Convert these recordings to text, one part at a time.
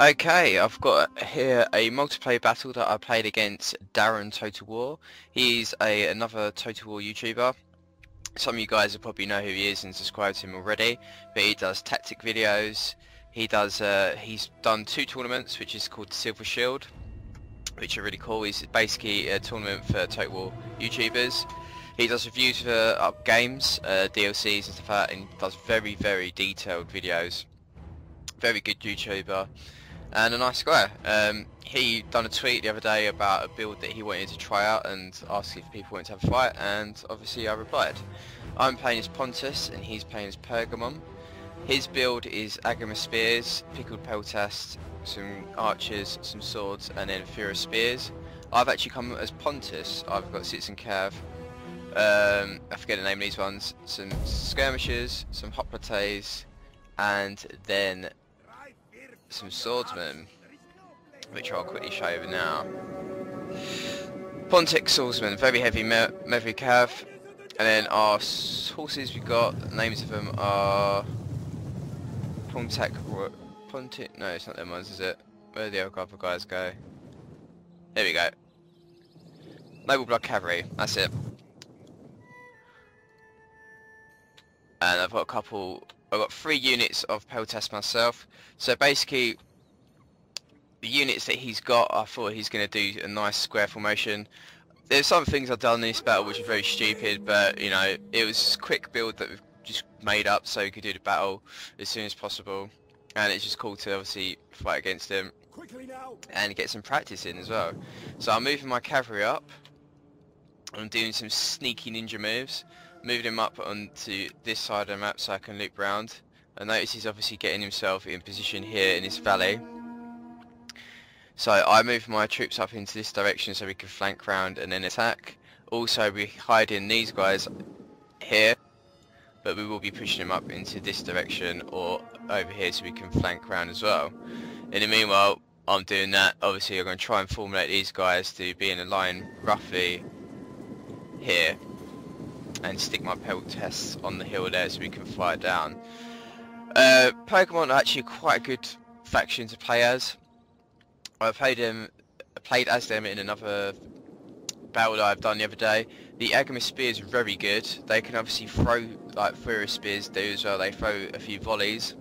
Okay, I've got here a multiplayer battle that I played against Darren Totalwar. He's another Total War YouTuber. Some of you guys will probably know who he is and subscribe to him already, but he does tactic videos. He's done 2 tournaments, which is called Silver Shield, which are really cool. It's basically a tournament for Total War YouTubers. He does reviews for games, DLCs and stuff like that, and does very detailed videos. Very good YouTuber. And a nice guy. He done a tweet the other day about a build that he wanted to try out and asked if people wanted to have a fight, and obviously I replied. I'm playing as Pontus and he's playing as Pergamon. His build is Agama Spears, Pickled Peltast, some archers, some swords, and then Fear of Spears. I've actually come as Pontus. I've got Citizen Cav, I forget the name of these ones, some skirmishers, some hot potays, and then some swordsmen, which I'll quickly show you now. Pontic swordsman, very heavy melee cav, and then our horses we've got, the names of them are Pontic, no it's not them ones, is it? Where did the other guys go? There we go. Noble Blood Cavalry, that's it. And I've got 3 units of Peltast myself. So basically, the units that he's got, I thought he's going to do a nice square formation. There's some things I've done in this battle which are very stupid, but you know, it was a quick build that we've just made up so we could do the battle as soon as possible. And it's just cool to obviously fight against him and get some practice in as well. So I'm moving my cavalry up. I'm doing some sneaky ninja moves. Moving him up onto this side of the map so I can loop round. I notice he's obviously getting himself in position here in this valley. So I move my troops up into this direction so we can flank round and then attack. Also we hide in these guys here, but we will be pushing them up into this direction or over here so we can flank round as well. In the meanwhile, I'm doing that. Obviously I'm going to try and formulate these guys to be in a line roughly here, and stick my Peltasts on the hill there so we can fire down. Pergamon are actually quite a good faction to play as. I played as them in another battle that I've done the other day. The Agama Spears are very good. They can obviously throw like Fear of Spears do as well. They throw a few volleys,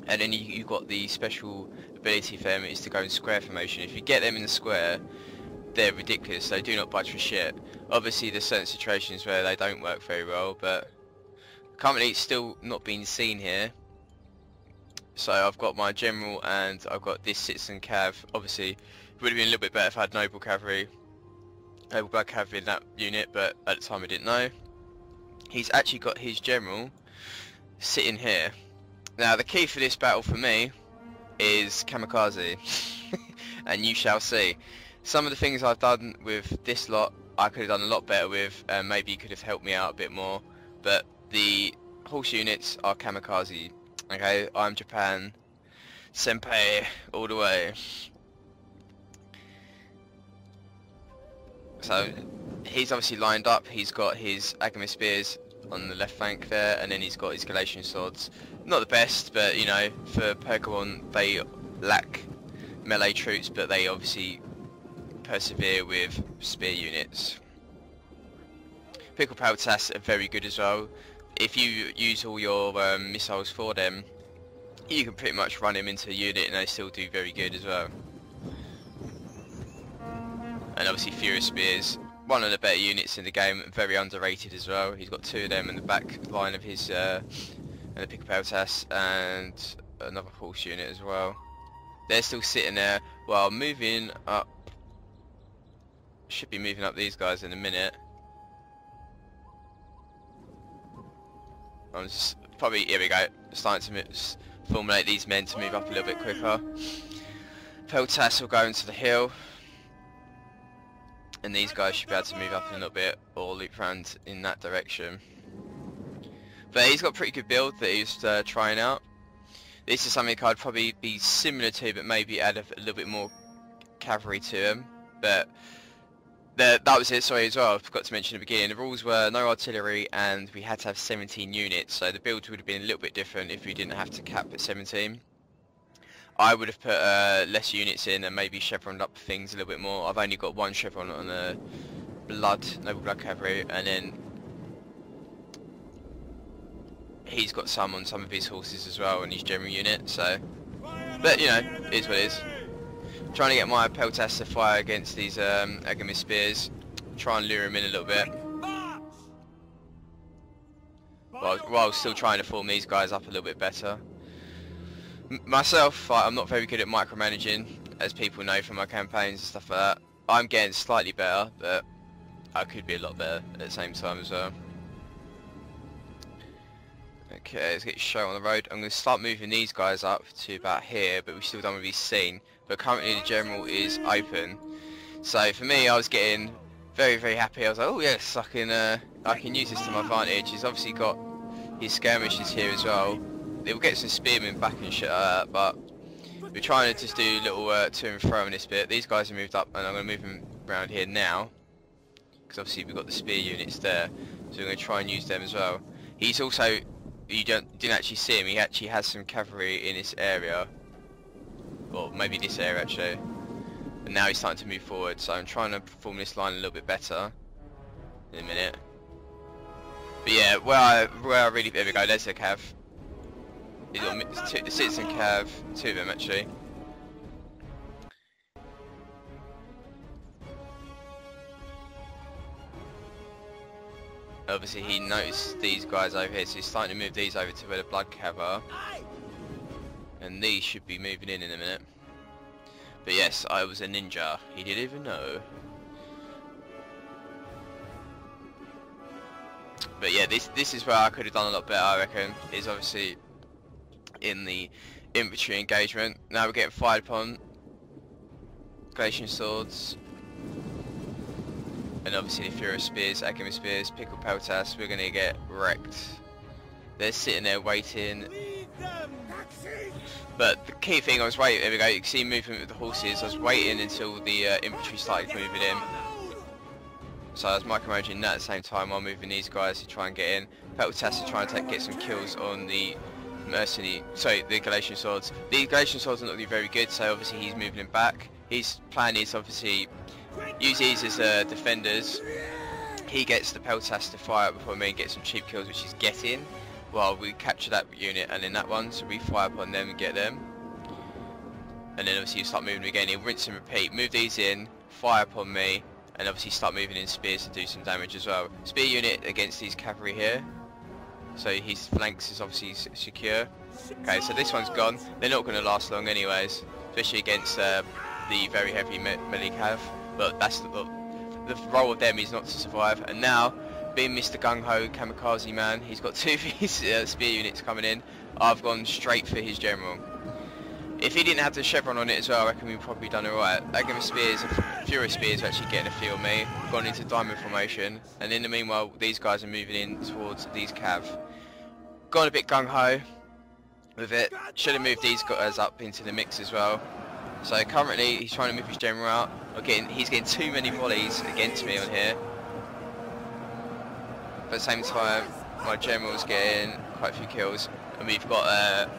and then you've got the special ability for them is to go in square formation. If you get them in the square, they're ridiculous. They do not budge for shit. Obviously there's certain situations where they don't work very well, but currently it's still not being seen here. So I've got my general and I've got this citizen cav. Obviously it would have been a little bit better if I had noble blood cavalry in that unit, but at the time I didn't know. He's actually got his general sitting here. Now the key for this battle for me is kamikaze and you shall see. Some of the things I've done with this lot I could have done a lot better with, and maybe you could have helped me out a bit more, but the horse units are kamikaze. Okay, I'm Japan senpai all the way. So he's obviously lined up. He's got his Agama Spears on the left flank there, and then he's got his Galatian swords. Not the best, but you know, for Pergamon they lack melee troops, but they obviously persevere with spear units. Pickled Peltasts are very good as well. If you use all your missiles for them, you can pretty much run them into a unit and they still do very good as well. And obviously Fear of Spears, one of the better units in the game, very underrated as well. He's got 2 of them in the back line of his and the Pickled Peltasts, and another horse unit as well. They're still sitting there while moving up. Should be moving up these guys in a minute. I'm just probably, here we go, starting to formulate these men to move up a little bit quicker. Peltasts will go into the hill, and these guys should be able to move up a little bit or loop around in that direction. But he's got a pretty good build that he's trying out. This is something I'd probably be similar to, but maybe add a little bit more cavalry to him. But that was it, sorry, as well, I forgot to mention at the beginning, the rules were no artillery and we had to have 17 units, so the build would have been a little bit different if we didn't have to cap at 17. I would have put less units in and maybe chevroned up things a little bit more. I've only got one chevron on the noble blood cavalry, and then he's got some on some of his horses as well and his general unit. So, but you know, it is what it is. Trying to get my Peltas to fire against these Agamist spears, try and lure him in a little bit, while still trying to form these guys up a little bit better. Myself, I'm not very good at micromanaging, as people know from my campaigns and stuff like that. I'm getting slightly better, but I could be a lot better at the same time as well. Okay, let's get show on the road. I'm going to start moving these guys up to about here, but we still don't want to be seen. But currently the general is open. So for me, I was getting very, very happy. I was like, oh yes, I can use this to my advantage. He's obviously got his skirmishers here as well. They'll get some spearmen back and shit like that, but we're trying to just do little to and fro in this bit. These guys are moved up, and I'm going to move them around here now, because obviously we've got the spear units there, so we're going to try and use them as well. He's also, you didn't actually see him, he actually has some cavalry in this area, or maybe this area actually, but now he's starting to move forward, so I'm trying to perform this line a little bit better in a minute. But yeah, where I really, there we go, there's the cav. He's got the citizen cav, two of them actually. Obviously he noticed these guys over here, so he's starting to move these over to where the blood cav are. And these should be moving in a minute. But yes, I was a ninja, he didn't even know. But yeah, this is where I could have done a lot better, I reckon, is obviously in the infantry engagement. Now we're getting fired upon. Galatian swords. And obviously the Furious spears, Agamist spears, Pickle Peltas, we're gonna get wrecked. They're sitting there waiting. But the key thing, I was waiting, there we go, you can see movement with the horses. I was waiting until the infantry started moving in. So I was micromanaging that at the same time while moving these guys to try and get in. Peltas to try and get some kills on the the Galatian swords. The Galatian swords are not really very good, so obviously he's moving them back. His plan is obviously use these as defenders. He gets the Peltas to fire up before me and get some cheap kills, which he's getting, while we capture that unit and then that one, so we fire upon them and get them. And then obviously you start moving again, he'll rinse and repeat, move these in, fire upon me, and obviously start moving in spears to do some damage as well. Spear unit against these cavalry here, so his flanks is obviously secure. Okay, so this one's gone. They're not going to last long anyways, especially against the very heavy melee cav, but that's the role of them is not to survive. And now, being Mr. Gung-Ho Kamikaze Man, he's got two of his spear units coming in. I've gone straight for his general. If he didn't have the chevron on it as well, I reckon we've probably done alright. Agamist spears, Furious spears are actually getting a feel of me. Gone into diamond formation, and in the meanwhile, these guys are moving in towards these cav. Gone a bit gung-ho with it. Should have moved these guys up into the mix as well. So currently, he's trying to move his general out. Again, he's getting too many volleys against me on here. But at the same time, my general's getting quite a few kills, and we've got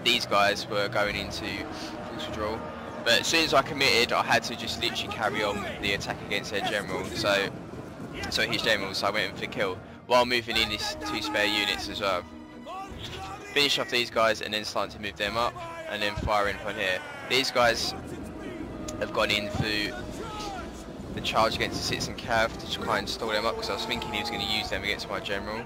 these guys were going into force withdrawal. But as soon as I committed, I had to just literally carry on the attack against their general. So his general, so I went in for kill while moving in these two spare units as well. Finish off these guys and then start to move them up, and then firing upon here. These guys have gone in for the charge against the citizen cav to try and stall them up, because I was thinking he was going to use them against my general.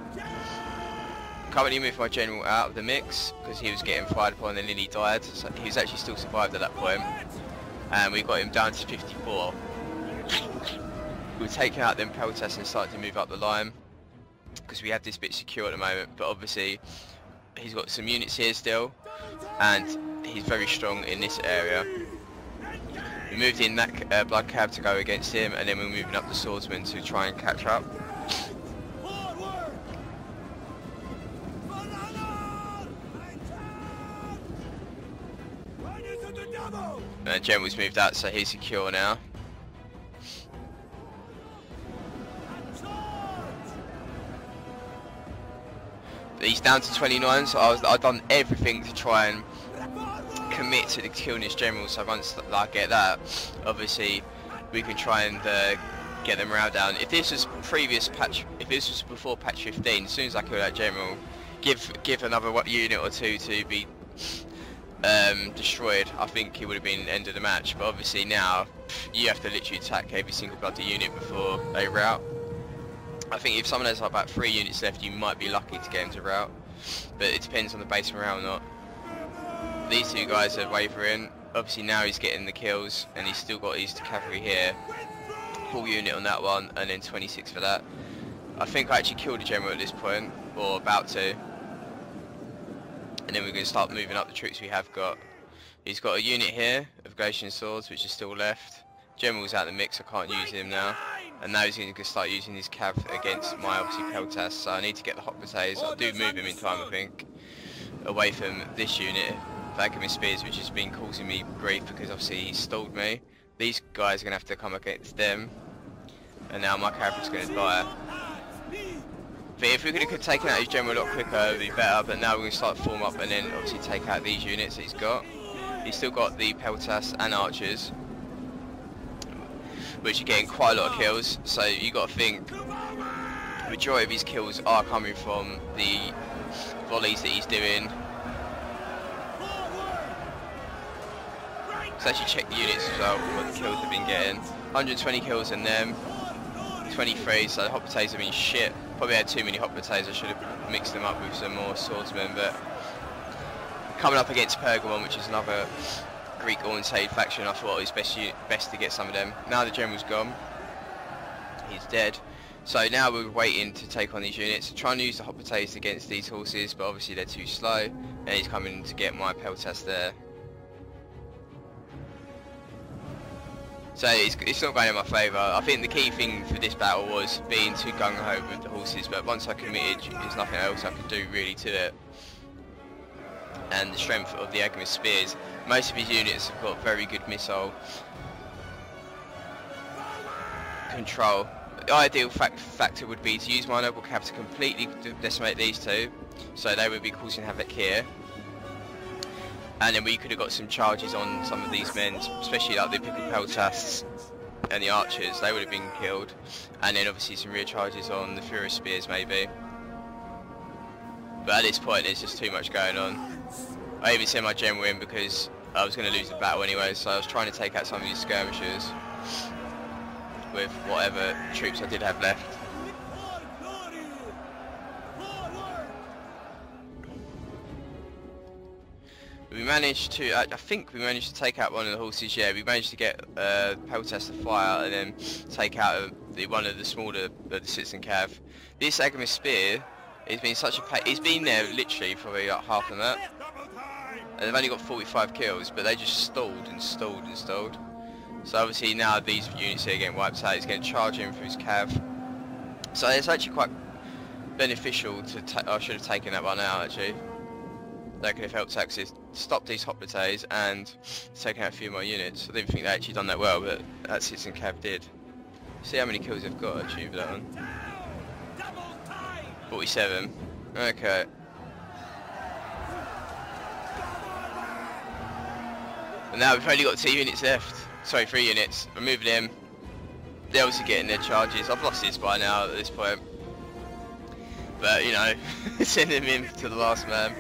Currently moved my general out of the mix because he was getting fired upon and then he died, so he was actually still survived at that point, and we got him down to 54. We're taking out them Peltas and starting to move up the line because we have this bit secure at the moment, but obviously he's got some units here still and he's very strong in this area. We moved in that blood cav to go against him, and then we're moving up the swordsman to try and catch up. General's moved out, so he's secure now. He's down to 29, so I've done everything to try and commit to the killing this general, so once I get that, obviously we can try and get the morale down. If this was previous patch, if this was before patch 15, as soon as I kill that general, give another unit or two to be destroyed, I think it would have been the end of the match. But obviously now you have to literally attack every single bloody unit before they rout. I think if someone has like about 3 units left, you might be lucky to get them to rout, but it depends on the base morale or not. These two guys are wavering. Obviously now he's getting the kills, and he's still got his cavalry here. Full unit on that one, and then 26 for that. I think I actually killed a general at this point, or about to. And then we're going to start moving up the troops we have got. He's got a unit here of Glacian swords, which is still left. General's out of the mix, I can't use him now. And now he's going to start using his cav against my obviously Peltas, so I need to get the hot potato. I do move him in time, I think, away from this unit, Pergamon spears, which has been causing me grief because obviously he stalled me. These guys are going to have to come against them, and now my cavalry's going to die. But if we could have taken out his general a lot quicker, it would be better, but now we're going to start to form up and then obviously take out these units that he's got. He's still got the Peltas and archers, which are getting quite a lot of kills, so you got to think the majority of his kills are coming from the volleys that he's doing. Let's actually check the units as well, what the kills have been getting. 120 kills in them, 23, so the hot potatoes have been shit. Probably had too many hot potatoes, I should have mixed them up with some more swordsmen, but coming up against Pergamon, which is another Greek orientated faction, I thought it was best to get some of them. Now the general's gone, he's dead, so now we're waiting to take on these units. Trying to use the hot potatoes against these horses, but obviously they're too slow, and he's coming to get my Peltas there. So it's not going in my favour. I think the key thing for this battle was being too gung-ho with the horses, but once I committed, there's nothing else I could do really to it. And the strength of the Pergamon spears, most of his units have got very good missile control. The ideal factor would be to use my noble cav to completely decimate these two, so they would be causing havoc here. And then we could have got some charges on some of these men, especially like the pickled Peltas and the archers, they would have been killed. And then obviously some rear charges on the Furious Spears maybe. But at this point there's just too much going on. I even sent my general in because I was going to lose the battle anyway, so I was trying to take out some of these skirmishers with whatever troops I did have left. We managed to, I think we managed to take out one of the horses, yeah, we managed to get Peltas to fire and then take out one of the smaller the citizen cav. This Pergamon spear has been such a pain, it's been there literally for like half a minute, and they've only got 45 kills, but they just stalled and stalled and stalled. So obviously now these units here are getting wiped out, he's going to charge in for his cav. So it's actually quite beneficial to, I should have taken that one out actually. That could have helped Axis stop these hot potatoes and taken out a few more units. I didn't think they actually done that well, but that citizen cav did. See how many kills they've got actually for that one. 47. Okay. And now we've only got 2 units left. Sorry, 3 units. I'm moving them. They're also getting their charges. I've lost this by now at this point. But, you know, send them in to the last man.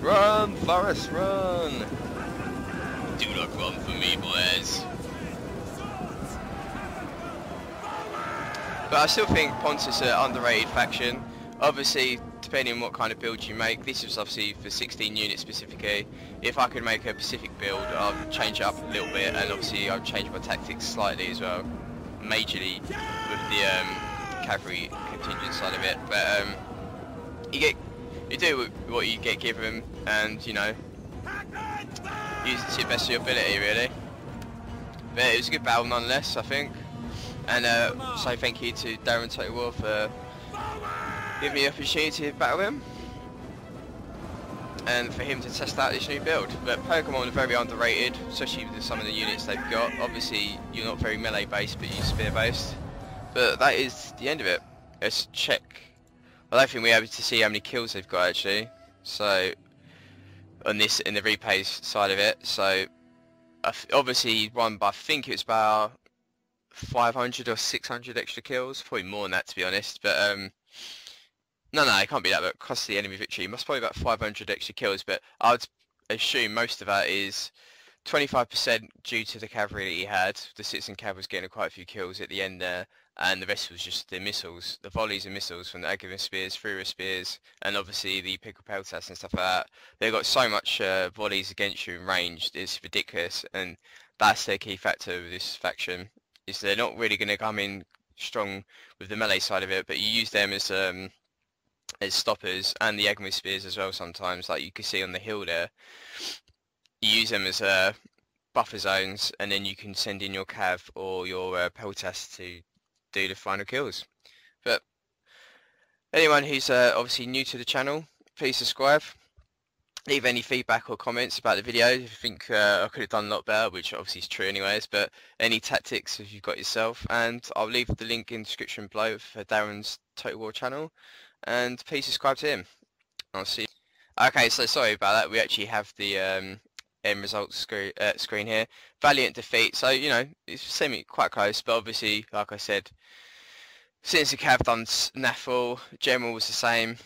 Run, Forrest, run! Do not run for me, boys. But I still think Pontus are an underrated faction. Obviously, depending on what kind of build you make, this is obviously for 16 units specifically. If I could make a Pacific build, I'd change it up a little bit, and obviously I'd change my tactics slightly as well. Majorly with the cavalry contingent side of it. But you do what you get given, and you know, use it to the best of your ability really. But it was a good battle nonetheless, I think. And so thank you to Darren Totalwar for giving me the opportunity to battle him, and for him to test out this new build. But Pergamon are very underrated, especially with some of the units they've got. Obviously you're not very melee based, but you're spear based. But that is the end of it. Let's check I don't think we're able to see how many kills they've got actually. So on this, in the replays side of it, so obviously won by, I think it was about 500 or 600 extra kills, probably more than that to be honest. But no, it can't be that. But cost the enemy victory, must probably about 500 extra kills. But I would assume most of that is 25% due to the cavalry that he had. The citizen cav was getting quite a few kills at the end there, and the rest was just the missiles, the volleys and missiles from the Aghavan spears, Fura spears, and obviously the pickle peltas and stuff like that. They got so much volleys against you in range, it's ridiculous, and that's the key factor of this faction, is they're not really going to come in strong with the melee side of it, but you use them as stoppers, and the Aghavan spears as well sometimes, like you can see on the hill there. You use them as buffer zones, and then you can send in your cav or your peltas to do the final kills. But anyone who's obviously new to the channel, please subscribe. Leave any feedback or comments about the video if you think I could have done a lot better, which obviously is true anyways, but any tactics if you've got yourself, and I'll leave the link in the description below for Darren's Totalwar channel, and please subscribe to him. I'll see you. Okay, so sorry about that, we actually have the end results screen here. Valiant defeat, so you know, it's quite close, but obviously, like I said, since the cav done naffle, general was the same.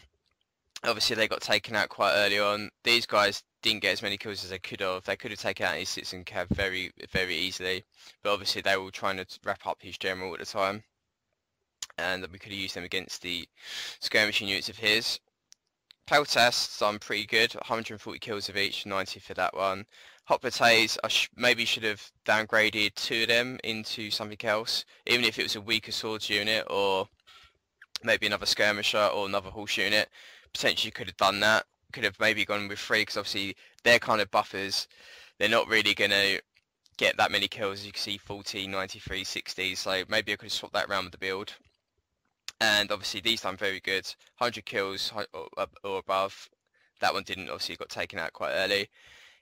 Obviously they got taken out quite early on. These guys didn't get as many kills as they could have. They could have taken out his citizen cav very easily, but obviously they were trying to wrap up his general at the time, and we could have used them against the skirmishing units of his. Peltas done pretty good, 140 kills of each, 90 for that one. Hot Potays, I maybe should have downgraded 2 of them into something else, even if it was a weaker swords unit or maybe another skirmisher or another horse unit. Potentially could have done that. Could have maybe gone with 3, because obviously they're kind of buffers. They're not really going to get that many kills, as you can see, 40, 93, 60, so maybe I could have swapped that around with the build. And obviously these done very good, 100 kills or above. That one didn't, obviously got taken out quite early.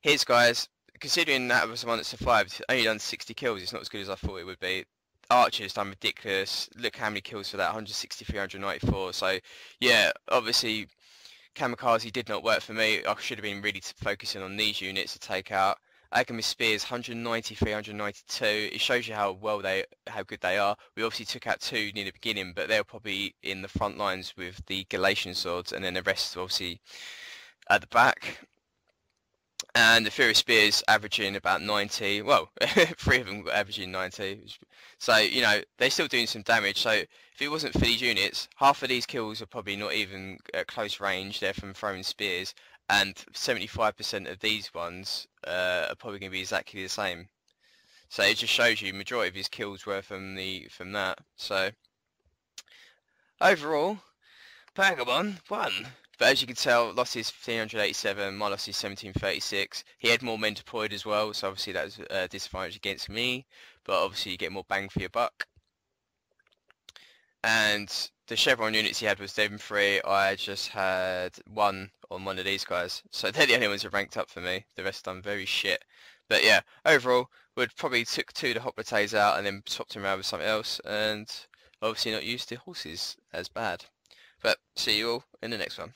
His guys, considering that was the one that survived, only done 60 kills, it's not as good as I thought it would be. Archer's done ridiculous, look how many kills for that, 163, 194, so yeah, obviously Kamikaze did not work for me. I should have been really focusing on these units to take out. Aghavan spears, 193, 192. It shows you how good they are. We obviously took out 2 near the beginning, but they're probably in the front lines with the Galatian swords, and then the rest obviously at the back. And the Fury spears averaging about 90. Well, 3 of them were averaging 90. So you know they're still doing some damage. So if it wasn't for these units, half of these kills are probably not even at close range. They're from throwing spears. And 75% of these ones are probably going to be exactly the same. So it just shows you majority of his kills were from that. So overall, Pergamon won. But as you can tell, lost his 387, my loss is 1736. He had more men deployed as well, so obviously that was a disadvantage against me. But obviously you get more bang for your buck. And the chevron units he had was them 3. I just had 1 on one of these guys, so they're the only ones that ranked up for me. The rest done very shit. But yeah, overall, we'd probably took 2 of the Hot Potays out and then swapped them around with something else, and obviously not used the horses as bad. But see you all in the next one.